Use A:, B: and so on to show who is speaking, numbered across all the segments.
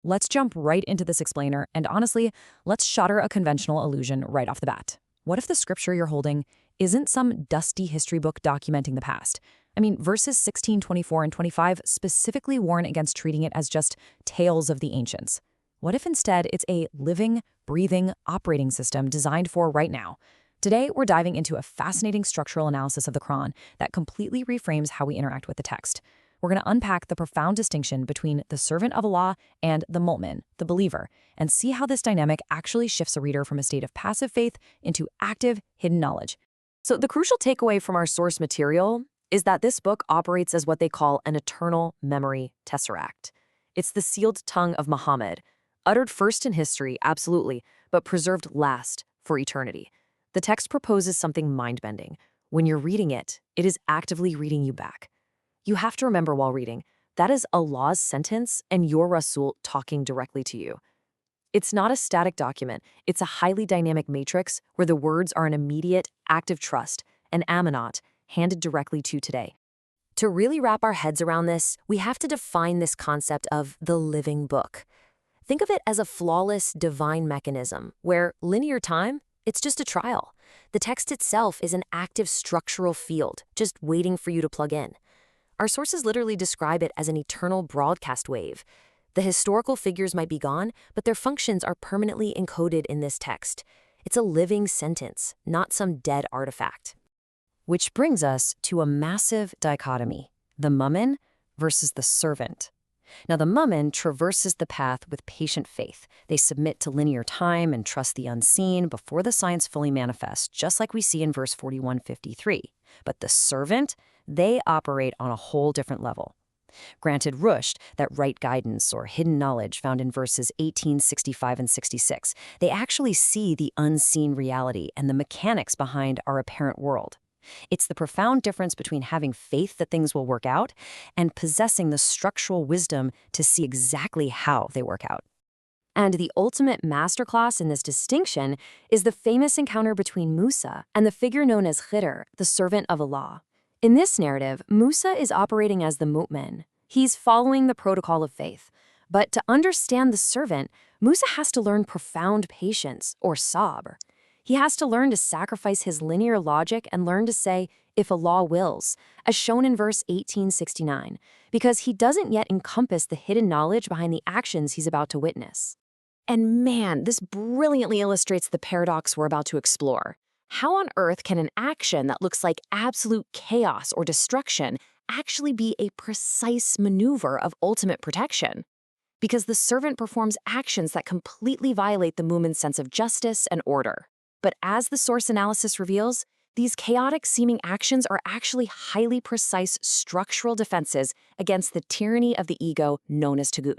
A: Let's jump right into this explainer, and honestly, let's shatter a conventional illusion right off the bat. What if the scripture you're holding isn't some dusty history book documenting the past? I mean, verses 16, 24, and 25 specifically warn against treating it as just tales of the ancients. What if instead it's a living, breathing, operating system designed for right now? Today, we're diving into a fascinating structural analysis of the Quran that completely reframes how we interact with the text. We're going to unpack the profound distinction between the servant of Allah and the Mu'min, the believer, and see how this dynamic actually shifts a reader from a state of passive faith into active, hidden knowledge. So the crucial takeaway from our source material is that this book operates as what they call an Eternal Memory Tesseract. It's the sealed tongue of Muhammad, uttered first in history, absolutely, but preserved last for eternity. The text proposes something mind-bending. When you're reading it, it is actively reading you back. You have to remember while reading, that is Allah's sentence and your Rasul talking directly to you. It's not a static document, it's a highly dynamic matrix where the words are an immediate, active trust, an amanat, handed directly to today. To really wrap our heads around this, we have to define this concept of the living book. Think of it as a flawless, divine mechanism, where linear time, it's just a trial. The text itself is an active structural field, just waiting for you to plug in. Our sources literally describe it as an eternal broadcast wave. The historical figures might be gone, but their functions are permanently encoded in this text. It's a living sentence, not some dead artifact. Which brings us to a massive dichotomy, the Mumin versus the servant. Now, the Mumin traverses the path with patient faith. They submit to linear time and trust the unseen before the signs fully manifest, just like we see in verse 41:53. But the servant, they operate on a whole different level. Granted rushd, that right guidance or hidden knowledge found in verses 18, 65, and 66, they actually see the unseen reality and the mechanics behind our apparent world. It's the profound difference between having faith that things will work out and possessing the structural wisdom to see exactly how they work out. And the ultimate masterclass in this distinction is the famous encounter between Musa and the figure known as Khidr, the servant of Allah. In this narrative, Musa is operating as the Mu'min. He's following the protocol of faith. But to understand the servant, Musa has to learn profound patience, or Sabr. He has to learn to sacrifice his linear logic and learn to say, if Allah wills, as shown in verse 1869, because he doesn't yet encompass the hidden knowledge behind the actions he's about to witness. And man, this brilliantly illustrates the paradox we're about to explore. How on earth can an action that looks like absolute chaos or destruction actually be a precise maneuver of ultimate protection? Because the servant performs actions that completely violate the Mumin's sense of justice and order. But as the source analysis reveals, these chaotic-seeming actions are actually highly precise structural defenses against the tyranny of the ego known as tagut.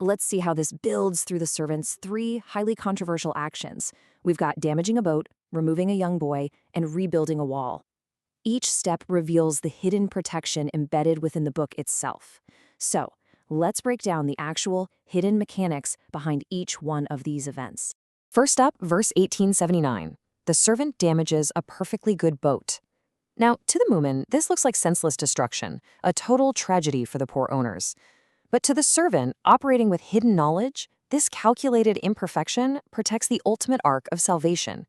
A: Let's see how this builds through the servant's three highly controversial actions. We've got damaging a boat, removing a young boy, and rebuilding a wall. Each step reveals the hidden protection embedded within the book itself. So, let's break down the actual hidden mechanics behind each one of these events. First up, verse 1879. The servant damages a perfectly good boat. Now, to the Mumin, this looks like senseless destruction, a total tragedy for the poor owners. But to the servant, operating with hidden knowledge, this calculated imperfection protects the ultimate arc of salvation.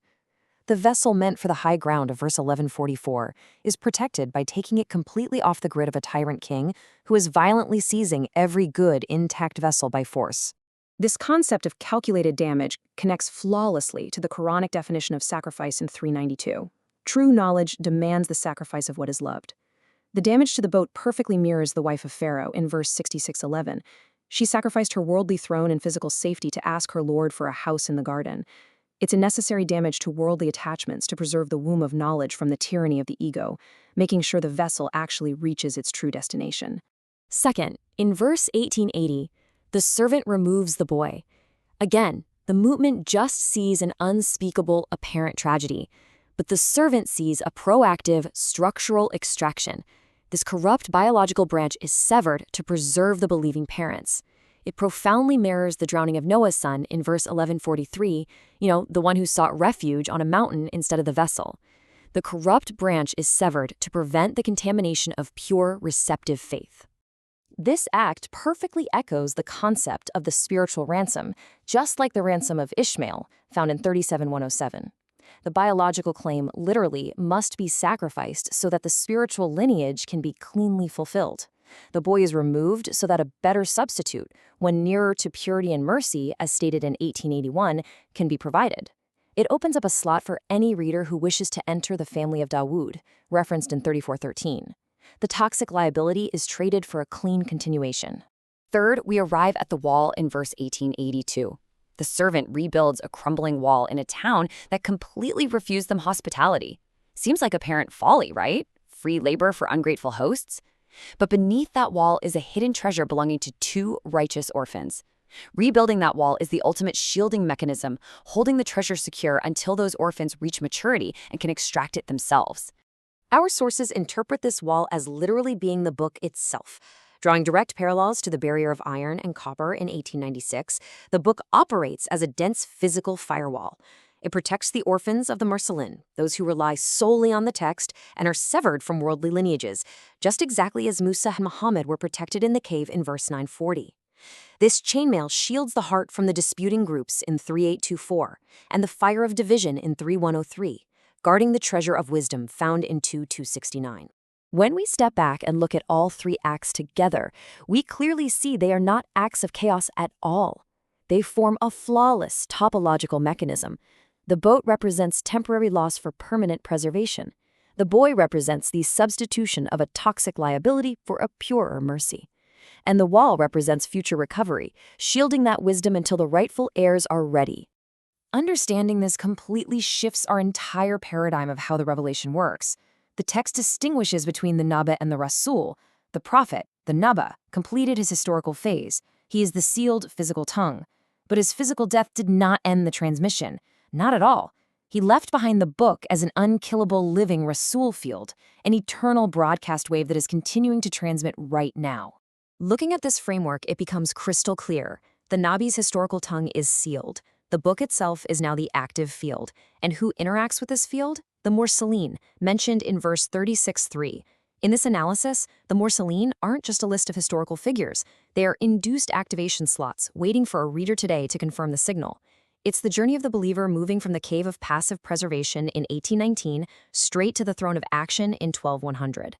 A: The vessel meant for the high ground of verse 1144 is protected by taking it completely off the grid of a tyrant king who is violently seizing every good, intact vessel by force. This concept of calculated damage connects flawlessly to the Quranic definition of sacrifice in 392. True knowledge demands the sacrifice of what is loved. The damage to the boat perfectly mirrors the wife of Pharaoh in verse 66:11. She sacrificed her worldly throne and physical safety to ask her Lord for a house in the garden. It's a necessary damage to worldly attachments to preserve the womb of knowledge from the tyranny of the ego, making sure the vessel actually reaches its true destination. Second, in verse 1880, the servant removes the boy. Again, the Mu'min just sees an unspeakable apparent tragedy, but the servant sees a proactive structural extraction. This corrupt biological branch is severed to preserve the believing parents. It profoundly mirrors the drowning of Noah's son in verse 1143, the one who sought refuge on a mountain instead of the vessel. The corrupt branch is severed to prevent the contamination of pure receptive faith. This act perfectly echoes the concept of the spiritual ransom, just like the ransom of Ishmael, found in 37:107. The biological claim literally must be sacrificed so that the spiritual lineage can be cleanly fulfilled. The boy is removed so that a better substitute, one nearer to purity and mercy, as stated in 1881, can be provided. It opens up a slot for any reader who wishes to enter the family of Dawood, referenced in 34:13. The toxic liability is traded for a clean continuation. Third, we arrive at the wall in verse 1882. The servant rebuilds a crumbling wall in a town that completely refused them hospitality. Seems like apparent folly, right? Free labor for ungrateful hosts? But beneath that wall is a hidden treasure belonging to two righteous orphans. Rebuilding that wall is the ultimate shielding mechanism, holding the treasure secure until those orphans reach maturity and can extract it themselves. Our sources interpret this wall as literally being the book itself. Drawing direct parallels to the barrier of iron and copper in 1896, the book operates as a dense physical firewall. It protects the orphans of the Mursalin, those who rely solely on the text and are severed from worldly lineages, just exactly as Musa and Muhammad were protected in the cave in verse 940. This chainmail shields the heart from the disputing groups in 3824 and the fire of division in 3103, guarding the treasure of wisdom found in 2269. When we step back and look at all three acts together, we clearly see they are not acts of chaos at all. They form a flawless topological mechanism. The boat represents temporary loss for permanent preservation. The boy represents the substitution of a toxic liability for a purer mercy. And the wall represents future recovery, shielding that wisdom until the rightful heirs are ready. Understanding this completely shifts our entire paradigm of how the revelation works. The text distinguishes between the Naba and the Rasul. The prophet, the Naba, completed his historical phase. He is the sealed physical tongue. But his physical death did not end the transmission. Not at all. He left behind the book as an unkillable living Rasul field, an eternal broadcast wave that is continuing to transmit right now. Looking at this framework, it becomes crystal clear. The Nabi's historical tongue is sealed. The book itself is now the active field. And who interacts with this field? The Mursalin, mentioned in verse 36:3. In this analysis, the Mursalin aren't just a list of historical figures. They are induced activation slots, waiting for a reader today to confirm the signal. It's the journey of the believer moving from the cave of passive preservation in 1819 straight to the throne of action in 12100.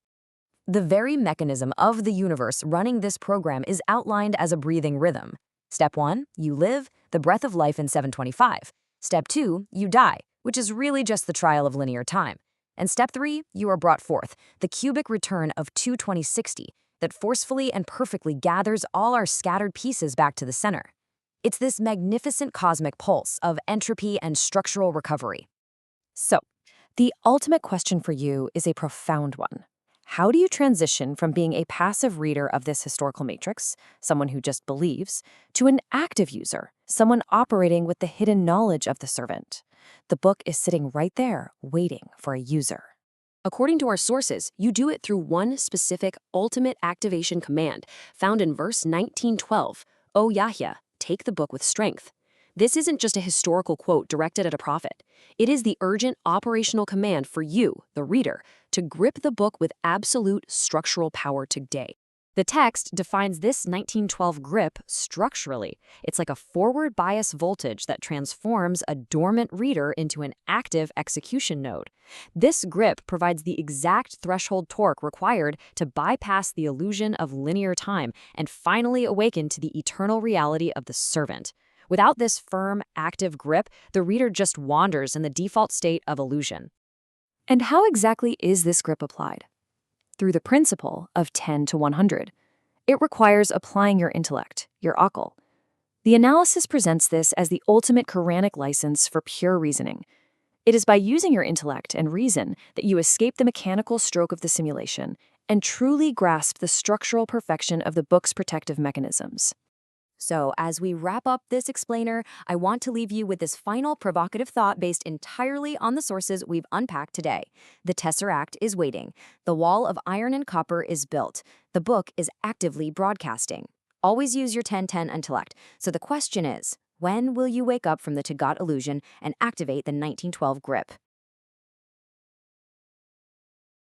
A: The very mechanism of the universe running this program is outlined as a breathing rhythm. Step 1, you live, the breath of life in 725. Step 2, you die, which is really just the trial of linear time. And step 3, you are brought forth, the cubic return of 22060 that forcefully and perfectly gathers all our scattered pieces back to the center. It's this magnificent cosmic pulse of entropy and structural recovery. So, the ultimate question for you is a profound one. How do you transition from being a passive reader of this historical matrix, someone who just believes, to an active user, someone operating with the hidden knowledge of the servant? The book is sitting right there, waiting for a user. According to our sources, you do it through one specific ultimate activation command found in verse 1912, O Yahya, take the book with strength. This isn't just a historical quote directed at a prophet. It is the urgent operational command for you, the reader, to grip the book with absolute structural power today. The text defines this 1912 grip structurally. It's like a forward bias voltage that transforms a dormant reader into an active execution node. This grip provides the exact threshold torque required to bypass the illusion of linear time and finally awaken to the eternal reality of the servant. Without this firm, active grip, the reader just wanders in the default state of illusion. And how exactly is this grip applied? Through the principle of 10 to 100. It requires applying your intellect, your akal. The analysis presents this as the ultimate Quranic license for pure reasoning. It is by using your intellect and reason that you escape the mechanical stroke of the simulation and truly grasp the structural perfection of the book's protective mechanisms. So, as we wrap up this explainer, I want to leave you with this final provocative thought based entirely on the sources we've unpacked today. The Tesseract is waiting. The wall of iron and copper is built. The book is actively broadcasting. Always use your 1010 intellect. So the question is, when will you wake up from the Tagat illusion and activate the 1912 grip?